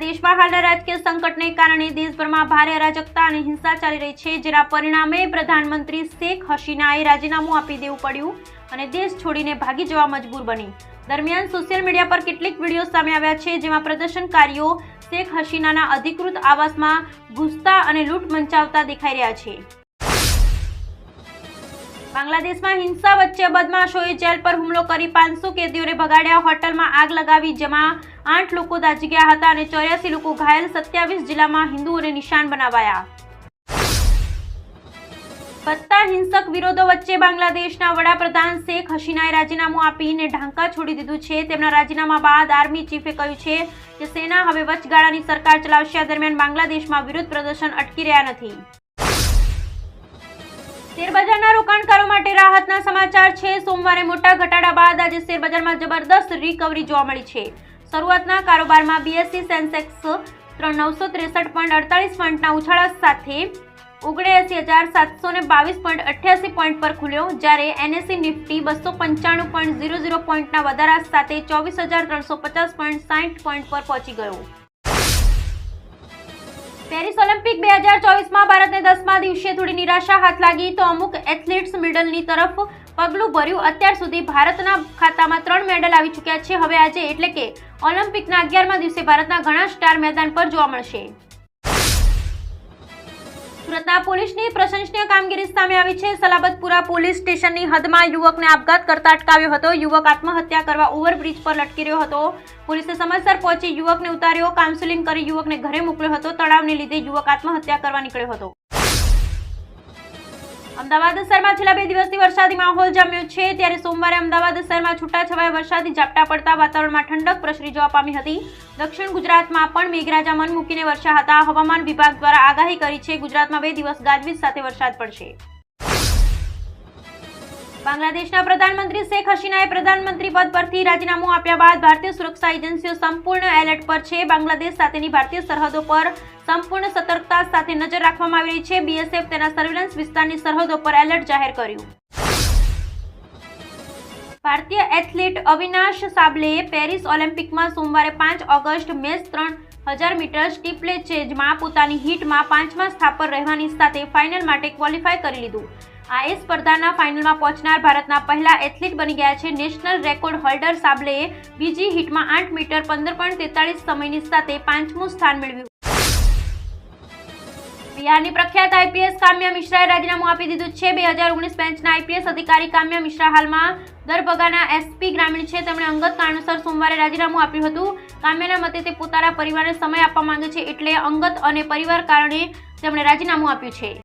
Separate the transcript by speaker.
Speaker 1: આપણા દેશમાં હાલના રાજકીય સંકટને કારણે દેશભરમાં ભારે અરાજકતા અને હિંસા ચાલી રહી છે, જેના પરિણામે પ્રધાનમંત્રી શેખ હસીનાએ રાજીનામું આપી દેવું પડ્યું અને દેશ છોડીને ભાગી જવા મજબૂર બની। દરમિયાન સોશિયલ મીડિયા પર કેટલીક વિડીયો સામે આવ્યા છે, જેમાં પ્રદર્શનકારીઓ શેખ હસીનાના અધિકૃત આવાસમાં ઘૂસતા અને લૂંટ મંચાવતા દેખાઈ રહ્યા છે। બાંગ્લાદેશમાં હિંસા વચ્ચે બદમાશોએ જેલ પર હુમલો કરી 500 કેદીઓને ભગાડ્યા। હોટલમાં આગ લગાવી જેમાં 8 લોકો દાઝી ગયા હતા અને 84 લોકો ઘાયલ। 27 જિલ્લામાં હિન્દુઓને નિશાન બનાવાયા। વધતા હિંસક વિરોધો વચ્ચે બાંગ્લાદેશના વડાપ્રધાન શેખ હસીનાએ રાજીનામું આપીને ઢાંકા છોડી દીધું છે। તેમના રાજીનામા બાદ આર્મી ચીફે કહ્યું છે કે સેના હવે વચગાળાની સરકાર ચલાવશે। આ દરમિયાન બાંગ્લાદેશમાં વિરોધ પ્રદર્શન અટકી રહ્યા નથી। શેરબજારના રોકાણકારો માટે રાહતના સમાચાર છે। સોમવારે મોટા ઘટાડા બાદ આજે શેરબજારમાં જબરદસ્ત રિકવરી જોવા મળી છે। શરૂઆતના કારોબારમાં બીએસઈ સેન્સેક્સ 963.48 પોઈન્ટના ઉછાળા સાથે 79722.88 પોઈન્ટ પર ખુલ્યો, જ્યારે એનએસઈ નિફ્ટી 295.00 પોઈન્ટના વધારા સાથે 24350.60 પોઈન્ટ પર પહોંચી ગયો। પેરિસ ઓલિમ્પિક 2024માં ભારતને 10મા દિવસે થોડી નિરાશા હાથ લાગી તો અમુક એથ્લેટ્સ મેડલની તરફ પગલું ભર્યું। અત્યાર સુધી ભારતના ખાતામાં 3 મેડલ આવી ચૂક્યા છે। હવે આજે એટલે કે ઓલિમ્પિકના 11મા દિવસે ભારતના ઘણા સ્ટાર મેદાન પર જોવા મળશે। સુરતના પોલીસની પ્રશંસનીય કામગીરી સામે આવી છે। સલાબતપુરા પોલીસ સ્ટેશનની હદમાં યુવકને આપઘાત કરતા અટકાવ્યો હતો। યુવક આત્મહત્યા કરવા ઓવરબ્રિજ પર લટકી રહ્યો હતો। પોલીસે સમયસર પહોંચી યુવકને ઉતાર્યો, કાઉન્સેલિંગ કરી યુવકને ઘરે મોકલ્યો હતો। તણાવને લીધે યુવક આત્મહત્યા કરવા નીકળ્યો હતો। અમદાવાદ શહેરમાં છેલ્લા 2 દિવસથી વરસાદી માહોલ જામ્યો છે, ત્યારે સોમવારે અમદાવાદ શહેરમાં છૂટાછવાયા વરસાદી ઝાપટા પડતા વાતાવરણમાં ઠંડક પ્રસરી જવા પામી હતી। દક્ષિણ ગુજરાતમાં પણ મેઘરાજા મન મૂકીને વરસ્યા હતા। હવામાન વિભાગ દ્વારા આગાહી કરી છે ગુજરાતમાં 2 દિવસ ગાજવીજ સાથે વરસાદ પડશે। બાંગ્લાદેશના પ્રધાનમંત્રી શેખ હસીનાએ પ્રધાનમંત્રી પદ પરથી રાજીનામું આપ્યા બાદ ભારતીય સુરક્ષા એજન્સીઓ સંપૂર્ણ એલર્ટ પર છે। બાંગ્લાદેશ સાથેની ભારતીય સરહદો પર સંપૂર્ણ સતર્કતા સાથે નજર રાખવામાં આવી રહી છે। બીએસએફ તેના સર્વેલન્સ વિસ્તારની સરહદો પર એલર્ટ જાહેર કર્યું। ભારતીય એથ્લીટ અવિનાશ સાબલેએ પેરિસ ઓલિમ્પિકમાં સોમવારે 5 ઓગસ્ટ મેચ 3000 મીટર સ્ટીપલેચેજમાં પોતાની હીટમાં 5મા સ્થાન પર રહેવાની સાથે ફાઇનલ માટે ક્વોલિફાય કરી લીધું। આ સ્પર્ધાના ફાઇનલમાં પહોંચનાર ભારતના પહેલા એથ્લીટ બની ગયા છે। નેશનલ રેકોર્ડ હોલ્ડર સાબલેએ બીજી હીટમાં 8 મીટર 15.43 સમયની સાથે 5મું સ્થાન મેળવ્યું। બિહારની પ્રખ્યાત આઈપીએસ કામ્યા મિશ્રાએ રાજીનામું આપી દીધું છે। 2019 બેન્ચના આઈપીએસ અધિકારી કામ્યા મિશ્રા હાલમાં દરભંગાના એસપી ગ્રામીણ છે। તેમણે અંગત કારણોસર સોમવારે રાજીનામું આપ્યું હતું। કામ્યાના મતે તે પોતાના પરિવારને સમય આપવા માંગે છે, એટલે અંગત અને પરિવાર કારણે તેમણે રાજીનામું આપ્યું છે।